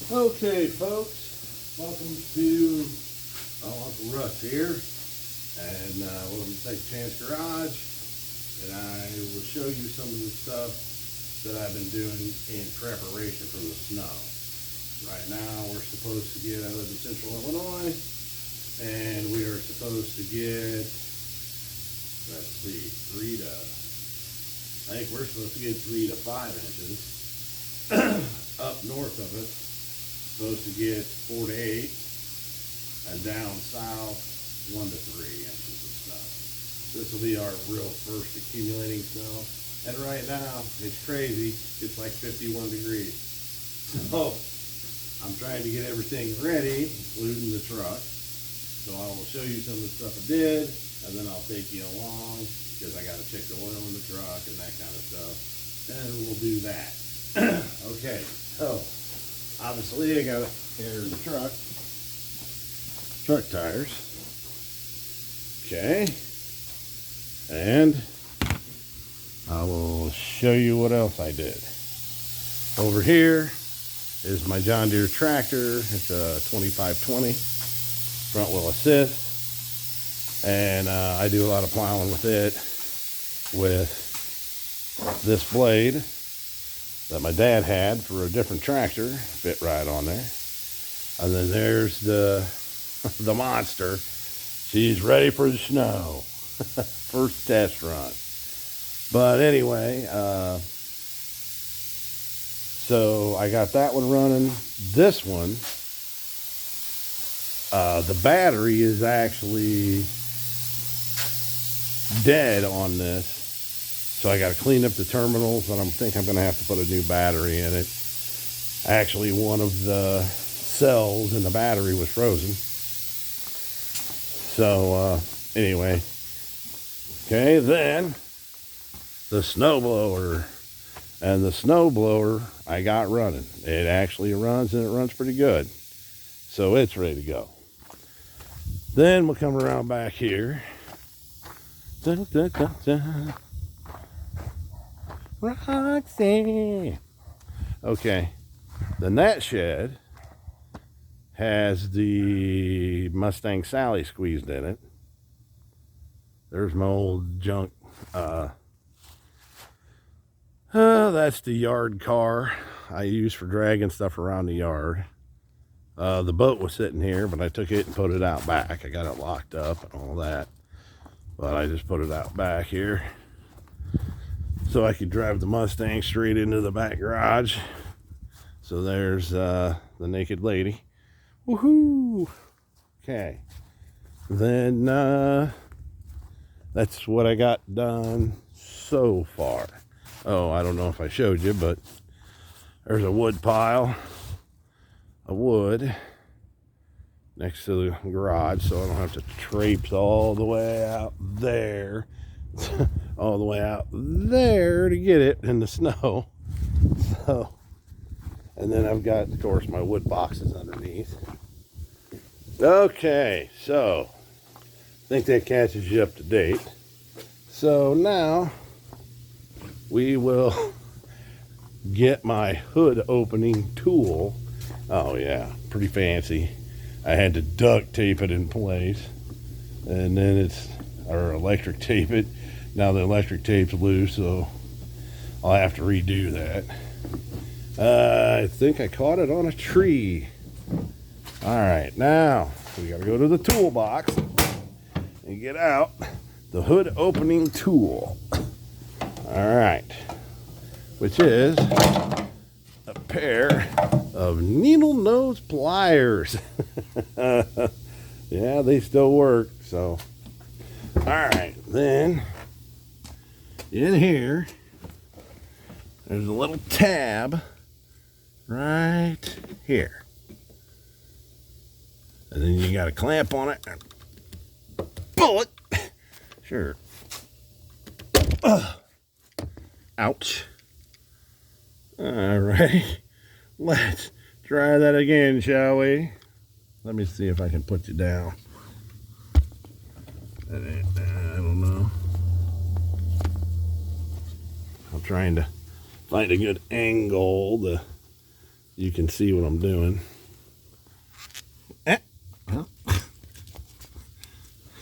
Okay, folks, welcome to Uncle Russ here, and welcome to Take a Chance Garage, and I will show you some of the stuff that I've been doing in preparation for the snow. Right now, we're supposed to get, I live in central Illinois, and we are supposed to get, let's see, I think we're supposed to get 3 to 5 inches. Up north of it, supposed to get 4 to 8, and down south 1 to 3 inches of snow. This will be our real first accumulating snow, and right now it's crazy. It's like 51 degrees. So I'm trying to get everything ready, including the truck. So I will show you some of the stuff I did, and then I'll take you along because I got to check the oil in the truck and that kind of stuff, and we'll do that. Okay, so obviously I got to air the truck tires. Okay, and I will show you what else I did. Over here is my John Deere tractor. It's a 2520 front wheel assist, and I do a lot of plowing with it with this blade that my dad had for a different tractor, fit right on there. And then there's the monster. She's ready for the snow. First test run. But anyway, so I got that one running. This one, the battery is actually dead on this. So I got to clean up the terminals, and I think I'm going to have to put a new battery in it. Actually, one of the cells in the battery was frozen. So anyway, okay, then the snowblower. And the snowblower I got running. It actually runs, and it runs pretty good. So it's ready to go. Then we'll come around back here. Dun, dun, dun, dun. Roxy. Okay, then that shed has the Mustang Sally squeezed in it. There's my old junk. That's the yard car I use for dragging stuff around the yard. The boat was sitting here, but I took it and put it out back. I got it locked up and all that, but I just put it out back here so I could drive the Mustang straight into the back garage. So there's the naked lady. Woohoo! Okay. Then that's what I got done so far. Oh, I don't know if I showed you, but there's a wood pile of wood next to the garage, so I don't have to traipse all the way out there. All the way out there to get it in the snow. So, and then I've got, of course, my wood boxes underneath. Okay, so I think that catches you up to date. So now we will get my hood opening tool. Oh yeah, pretty fancy. I had to duct tape it in place, and then or electric tape it. Now the electric tape's loose, so I'll have to redo that. I think I caught it on a tree. All right, now we gotta go to the toolbox and get out the hood opening tool. All right, which is a pair of needle nose pliers. Yeah, they still work. So, all right, then in here, there's a little tab right here. And then you got a clamp on it and pull it. Sure. Ouch. All right. Let's try that again, shall we? Let me see if I can put you down. I don't know. I'm trying to find a good angle to you can see what I'm doing.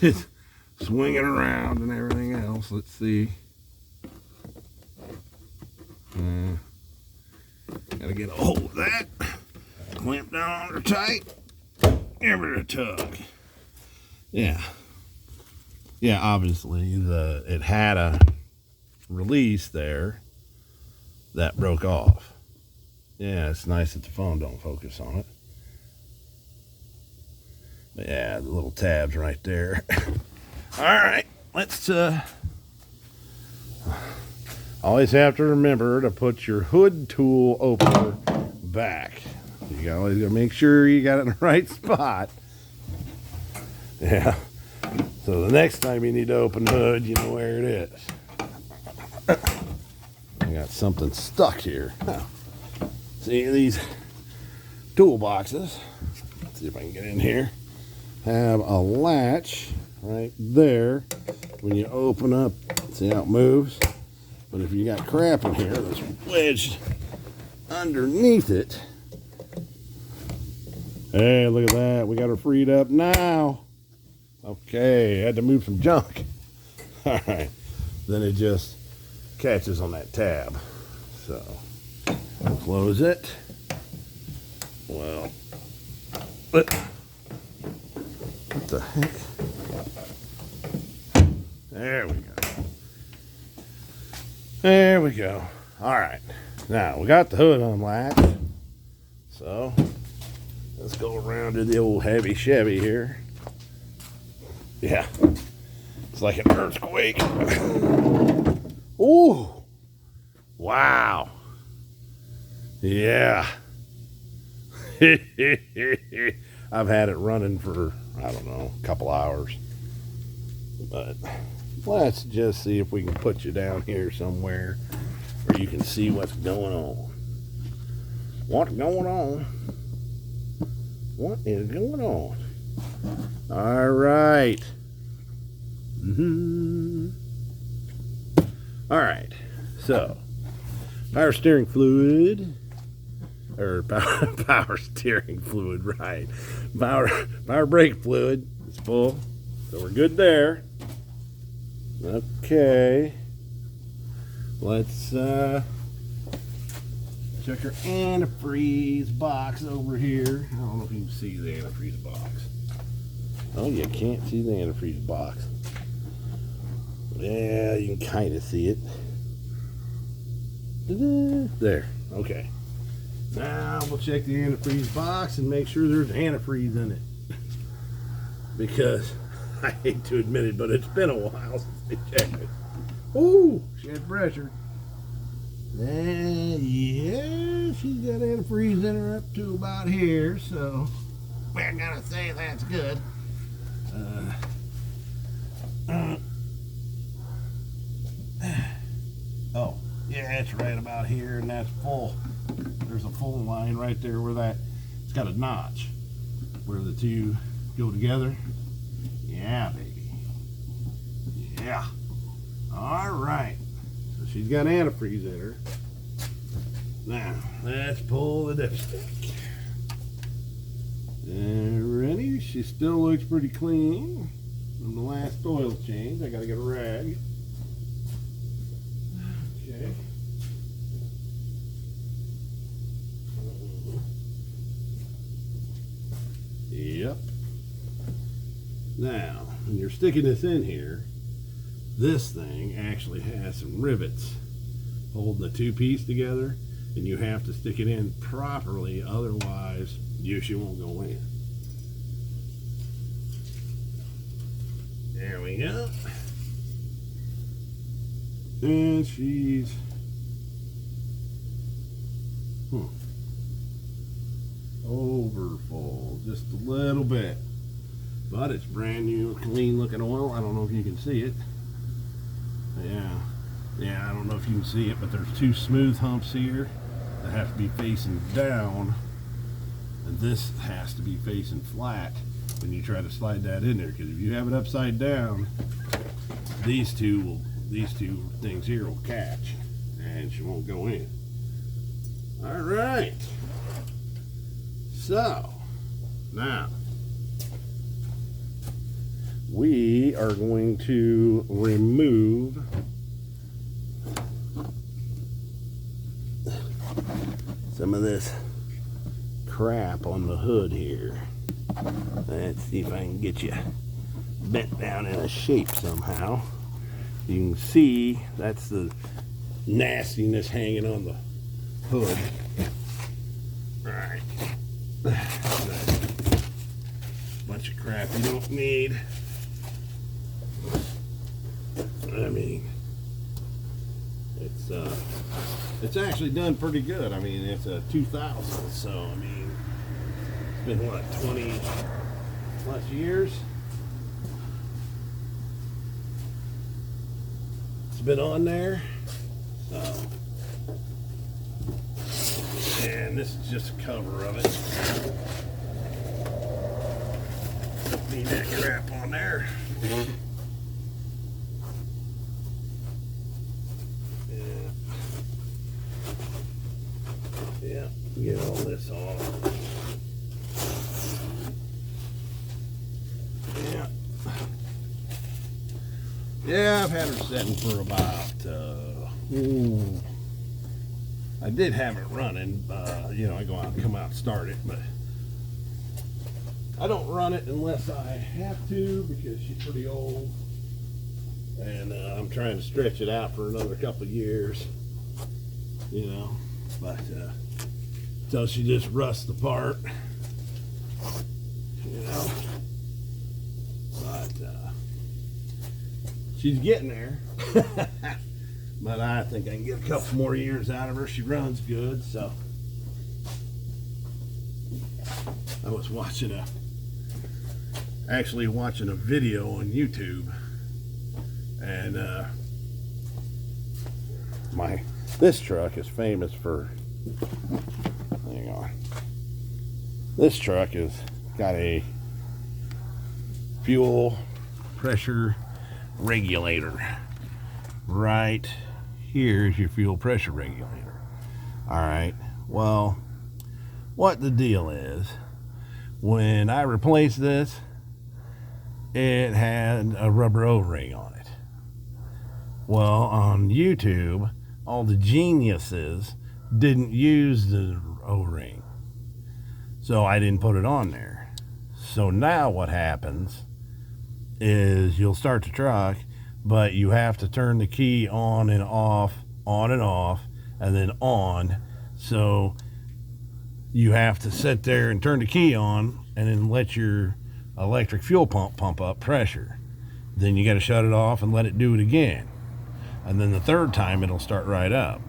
It's swinging around and everything else. Let's see. Gotta get a hold of that. Clamp down on her tight. Give it a tug. Yeah. Yeah, obviously it had a release there that broke off. Yeah, it's nice that the phone don't focus on it. But yeah, the little tabs right there. All right, let's always have to remember to put your hood tool opener back. You always gotta make sure you got it in the right spot. Yeah. So the next time you need to open the hood, you know where it is. I got something stuck here. See, these toolboxes, let's see if I can get in here, have a latch right there. When you open up, see how it moves? But if you got crap in here that's wedged underneath it, hey, look at that. We got her freed up now. Okay, had to move some junk. All right, then it just catches on that tab. So, close it. Well, what the heck? There we go. There we go. All right, now we got the hood unlatched. So, let's go around to the old heavy Chevy here. Yeah, it's like an earthquake. Ooh, wow. Yeah. I've had it running for, I don't know, a couple hours. But let's just see if we can put you down here somewhere where you can see what's going on. What's going on? What is going on? All right. All right. So, power steering fluid, or power steering fluid, right? Power brake fluid is full, so we're good there. Okay. Let's check our antifreeze box over here. I don't know if you can see the antifreeze box. Oh, you can't see the antifreeze box. Yeah, you can kind of see it. There. Okay. Now we'll check the antifreeze box and make sure there's antifreeze in it. Because I hate to admit it, but it's been a while since they checked it. Ooh, shed pressure. Yeah, she's got antifreeze in her up to about here, so we're gonna say that's good. Oh, yeah, it's right about here, and that's full. There's a full line right there where it's got a notch where the two go together. Yeah, baby. Yeah. All right. So she's got antifreeze in her. Now, let's pull the dipstick. Ready? She still looks pretty clean from the last oil change. I gotta get a rag. Okay. Yep. Now, when you're sticking this in here, this thing actually has some rivets holding the two pieces together, and you have to stick it in properly, otherwise she won't go in. There we go. And she's overfull just a little bit, but it's brand new, clean looking oil. I don't know if you can see it. Yeah, I don't know if you can see it, but there's two smooth humps here that have to be facing down, and this has to be facing flat when you try to slide that in there, because if you have it upside down, these two things here will catch and she won't go in. All right, So now we are going to remove some of this crap on the hood here. Let's see if I can get you bent down in a shape somehow. You can see that's the nastiness hanging on the hood. All right. Bunch of crap you don't need. I mean, it's actually done pretty good. I mean, it's a 2000, so I mean, it's been what, 20 plus years? It's been on there. So, and this is just a cover of it. Need that crap on there. Yeah, get all this off. Yeah, I've had her setting for about, I did have it running, you know, I go out and come out and start it, but I don't run it unless I have to because she's pretty old, and I'm trying to stretch it out for another couple of years, you know, but until she just rusts apart, you know, but she's getting there. But I think I can get a couple more years out of her. She runs good, so. I was actually watching a video on YouTube, and this truck is famous for, hang on, this truck has got a fuel pressure regulator. Right here is your fuel pressure regulator. All right, well, what the deal is, when I replaced this, it had a rubber O-ring on it. Well, on YouTube, all the geniuses didn't use the O-ring, so I didn't put it on there. So now what happens is you'll start the truck, but you have to turn the key on and off, and then on. So you have to sit there and turn the key on and then let your electric fuel pump up pressure. Then you got to shut it off and let it do it again. And then the third time it'll start right up.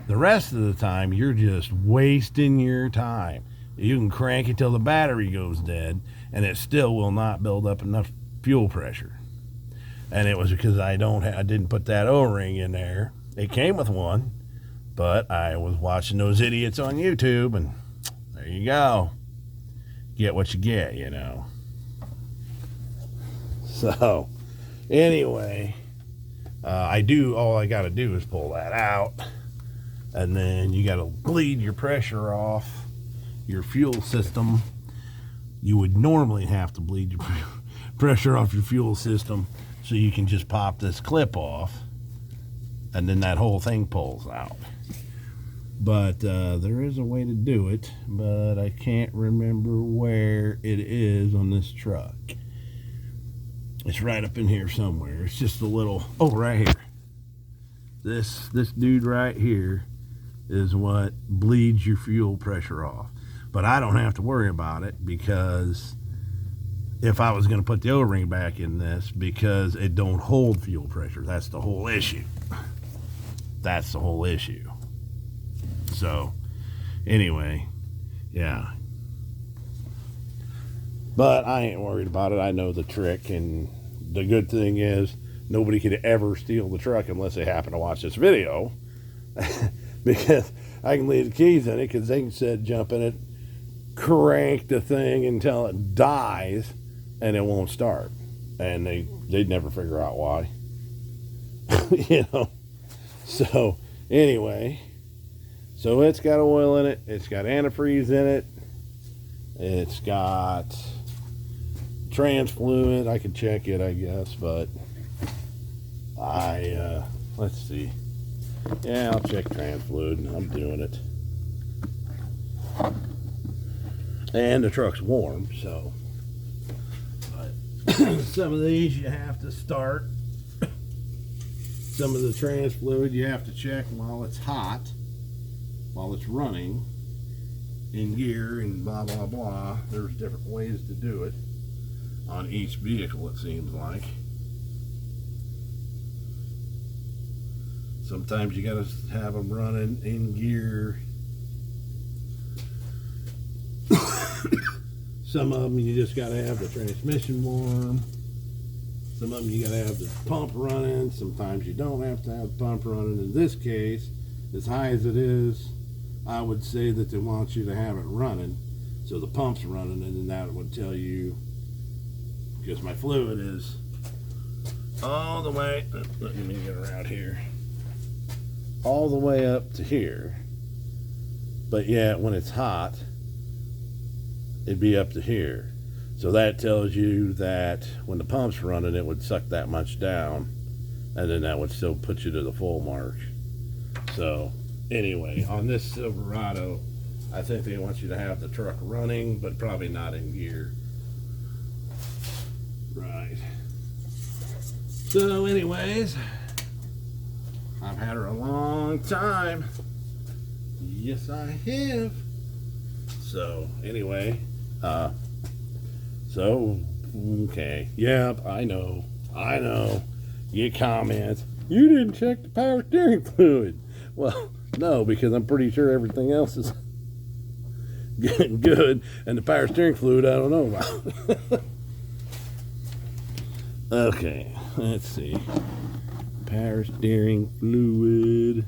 The rest of the time you're just wasting your time. You can crank it till the battery goes dead and it still will not build up enough fuel pressure. And it was because I didn't put that O-ring in there. It came with one, but I was watching those idiots on YouTube, and there you go. Get what you get, you know. So, anyway, all I got to do is pull that out, and then you got to bleed your pressure off your fuel system. You would normally have to bleed your pressure off your fuel system, so you can just pop this clip off, and then that whole thing pulls out. But there is a way to do it, but I can't remember where it is on this truck. It's right up in here somewhere. It's just a little, oh, right here. This dude right here is what bleeds your fuel pressure off. But I don't have to worry about it, because if I was going to put the O-ring back in this, because it don't hold fuel pressure. That's the whole issue. That's the whole issue. So, anyway, yeah. But I ain't worried about it. I know the trick, and the good thing is nobody could ever steal the truck unless they happen to watch this video. Because I can leave the keys in it, because they can sit, jump in it, crank the thing until it dies, and it won't start, and they'd never figure out why. You know. So anyway, so it's got oil in it, it's got antifreeze in it, It's got trans fluid. I could check it, I guess, but let's see. Yeah, I'll check trans fluid. I'm doing it. And the truck's warm, so. But some of these you have to start. Some of the trans fluid you have to check while it's hot, while it's running in gear and blah blah blah. There's different ways to do it on each vehicle, it seems like. Sometimes you gotta have them running in gear. Some of them you just gotta have the transmission warm. Some of them you gotta have the pump running. Sometimes you don't have to have the pump running. In this case, as high as it is, I would say that they want you to have it running. So the pump's running, and then that would tell you, because my fluid is all the way, let me get around here, all the way up to here. But yeah, when it's hot, it'd be up to here. So that tells you that when the pump's running, it would suck that much down, and then that would still put you to the full mark. So anyway, on this Silverado, I think they want you to have the truck running, but probably not in gear. Right. So anyways, I've had her a long time. Yes, I have. So anyway, okay. Yep, I know. You comment, you didn't check the power steering fluid. Well, no, because I'm pretty sure everything else is getting good, and the power steering fluid I don't know about. Okay, let's see. Power steering fluid.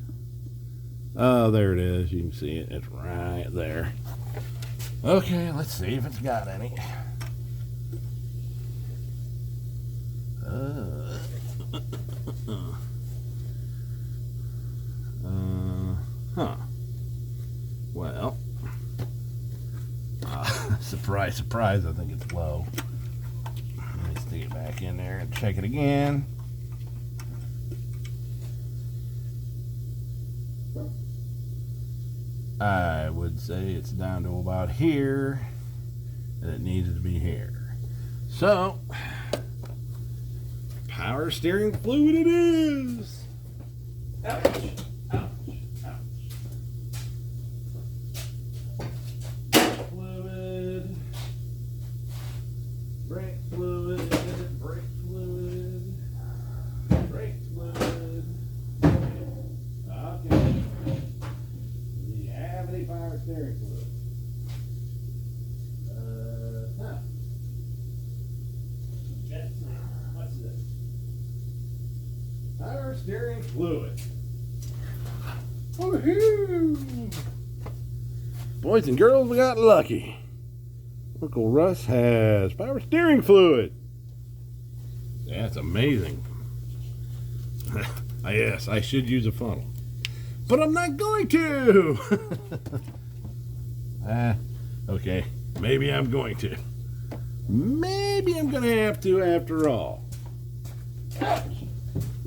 Oh, there it is. You can see it. It's right there. Okay, let's see if it's got any. Well, surprise, surprise, I think it's low. Let me stick it back in there and check it again. I would say it's down to about here, and it needs to be here. So, power steering fluid it is. Ouch, ouch, ouch. Fluid, brake fluid, brake fluid, brake fluid. Okay. Do you have any power steering fluid? Huh. Let's see. What's this? Power steering fluid. Woohoo! Boys and girls, we got lucky. Uncle Russ has power steering fluid. That's amazing. Yes, I should use a funnel, but I'm not going to. Okay, maybe I'm going to. Maybe I'm gonna have to after all. Ouch!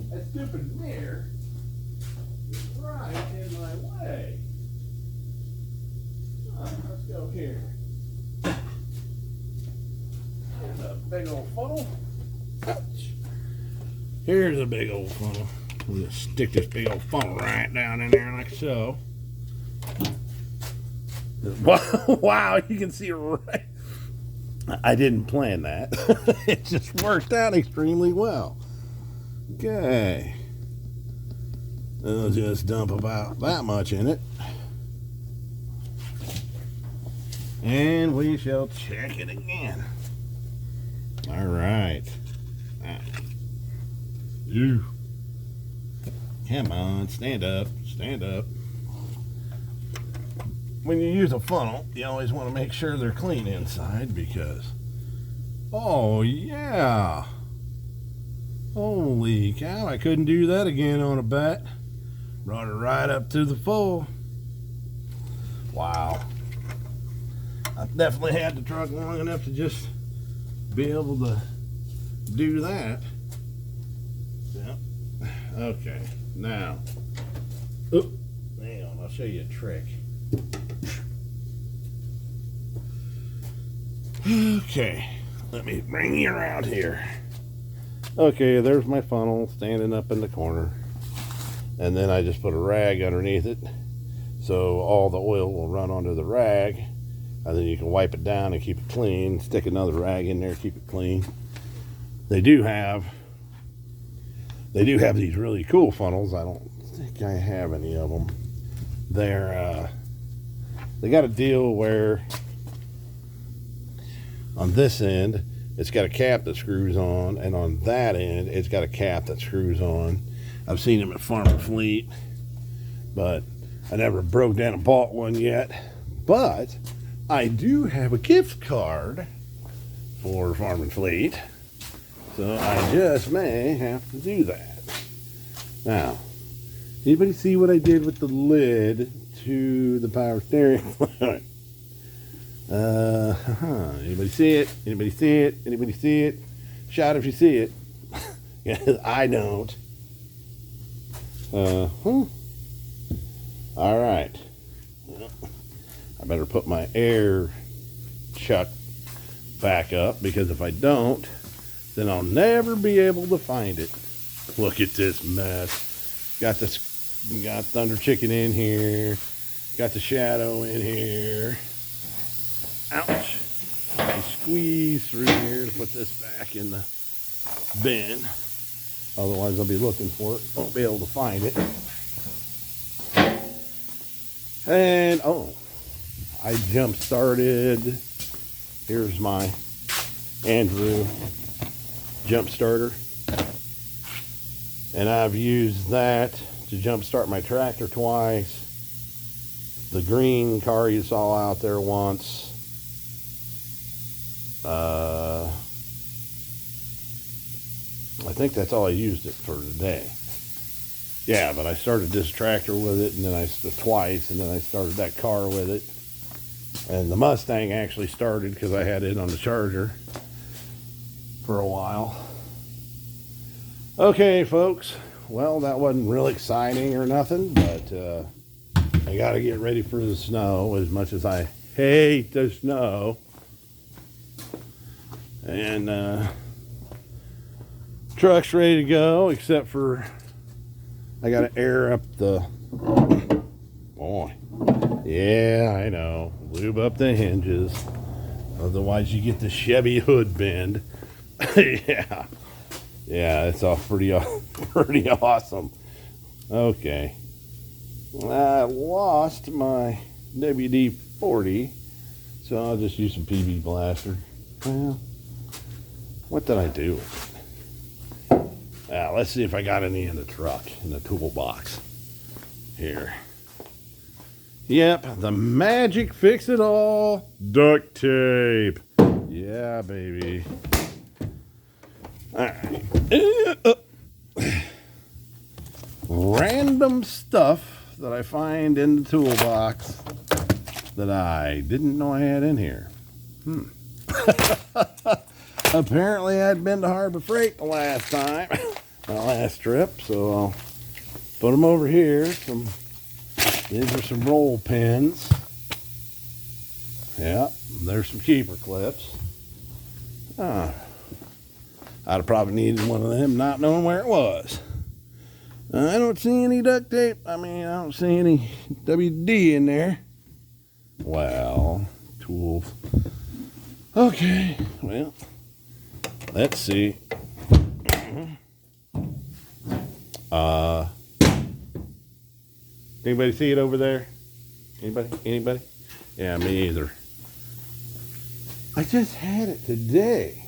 That stupid mirror is right in my way. Let's go here. Here's a big old funnel. Ouch! Here's a big old funnel. We'll just stick this big old funnel right down in there like so. Wow, you can see it right. I didn't plan that. It just worked out extremely well. Okay. I'll just dump about that much in it. And we shall check it again. All right. You. Come on, stand up, stand up. When you use a funnel, you always want to make sure they're clean inside because, oh yeah, holy cow, I couldn't do that again on a bat. Brought it right up to the full. Wow. I definitely had the truck long enough to just be able to do that. Yep. Okay, now, hang on, I'll show you a trick. Okay, let me bring you around here. Okay, there's my funnel standing up in the corner. And then I just put a rag underneath it so all the oil will run onto the rag. And then you can wipe it down and keep it clean. Stick another rag in there, keep it clean. They do have these really cool funnels. I don't think I have any of them. They got a deal where on this end it's got a cap that screws on, and on that end it's got a cap that screws on. I've seen them at Farm and Fleet, but I never broke down and bought one yet. But I do have a gift card for Farm and Fleet, so I just may have to do that. Now, anybody see what I did with the lid to the power steering? Anybody see it? Anybody see it? Anybody see it? Shout if you see it. I don't. All right. I better put my air chuck back up, because if I don't, then I'll never be able to find it. Look at this mess. Got Thunder Chicken in here. Got the Shadow in here. Ouch. I squeeze through here to put this back in the bin. Otherwise I'll be looking for it. Won't be able to find it. And, I jump started. Here's my Andrew jump starter. And I've used that to jump start my tractor twice. The green car you saw out there once. I think that's all I used it for today. Yeah, but I started this tractor with it, and then twice, and then I started that car with it. And the Mustang actually started because I had it on the charger for a while. Okay, folks. Well, that wasn't real exciting or nothing, but I got to get ready for the snow, as much as I hate the snow. And truck's ready to go, except for I got to air up the... Boy. Yeah, I know. Lube up the hinges. Otherwise you get the Chevy hood bend. Yeah. Yeah, it's all pretty awesome. Okay. I lost my WD-40, so I'll just use some PB Blaster. Well, what did I do with it? Let's see if I got any in the truck, in the toolbox. Here. Yep, the magic fix-it-all duct tape. Yeah, baby. All right. Random stuff that I find in the toolbox that I didn't know I had in here. Apparently I'd been to Harbor Freight the last time, my last trip, so I'll put them over here. These are some roll pins. Yeah, there's some keeper clips. I'd have probably needed one of them, not knowing where it was. I don't see any duct tape. I don't see any WD in there. Well, tools. Okay, well, let's see. Anybody see it over there? Anybody? Yeah, me either. I just had it today.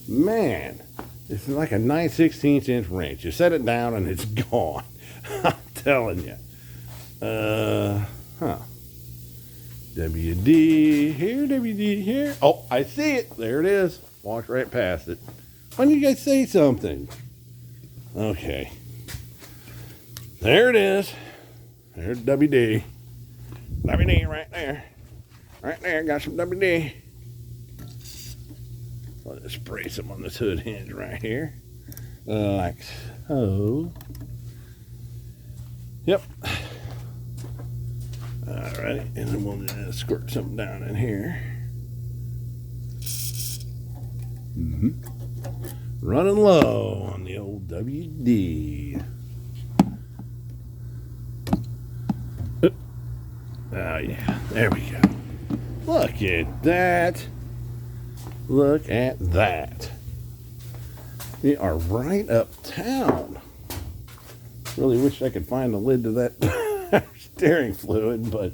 Man, it's like a 9/16 inch wrench. You set it down and it's gone. I'm telling you. WD here, WD here. Oh, I see it. There it is. Walked right past it. Why don't you guys say something? Okay. There it is. There's WD. WD right there. Right there, got some WD. Let us spray some on this hood hinge right here. Like so. Yep. Alright, and then we'll just squirt something down in here. Running low on the old WD. Oh yeah, there we go. Look at that. Look at that. We are right uptown. Really wish I could find the lid to that steering fluid, but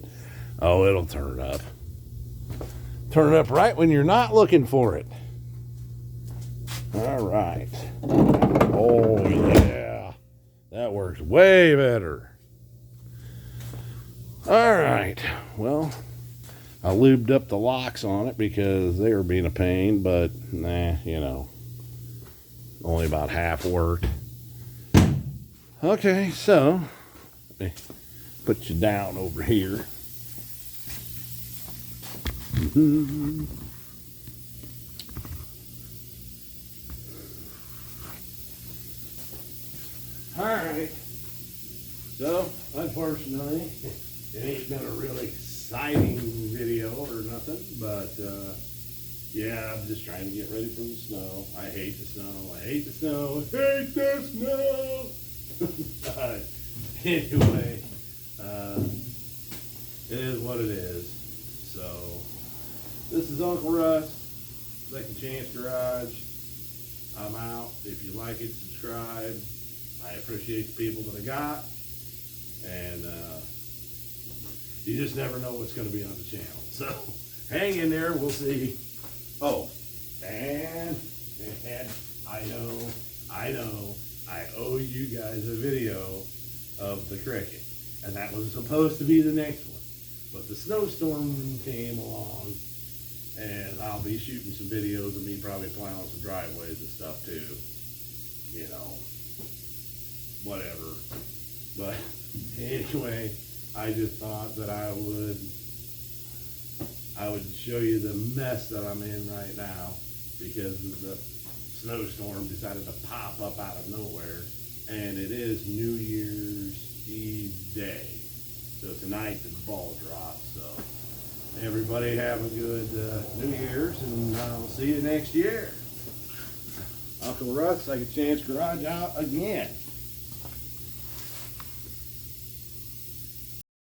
oh, it'll turn up. Turn it up right when you're not looking for it. All right. Oh yeah, that works way better. All right. Well, I lubed up the locks on it because they were being a pain, but nah, you know, only about half worked. Okay, so let me put you down over here. All right. So, unfortunately, it ain't been a really exciting video or nothing, but yeah, I'm just trying to get ready for the snow. I hate the snow. I hate the snow. I hate the snow. But anyway, it is what it is. So, this is Uncle Russ, Second Chance Garage. I'm out. If you like it, subscribe. I appreciate the people that I got. And you just never know what's going to be on the channel. So hang in there. We'll see. Oh, and I know, I owe you guys a video of the cricket. And that was supposed to be the next one. But the snowstorm came along. And I'll be shooting some videos of me probably plowing some driveways and stuff too. You know, whatever. But anyway, I just thought that I would show you the mess that I'm in right now because the snowstorm decided to pop up out of nowhere, and it is New Year's Eve day. So tonight the ball drops. So everybody have a good New Year's, and I'll see you next year. Uncle Russ, Second Chance Garage out again.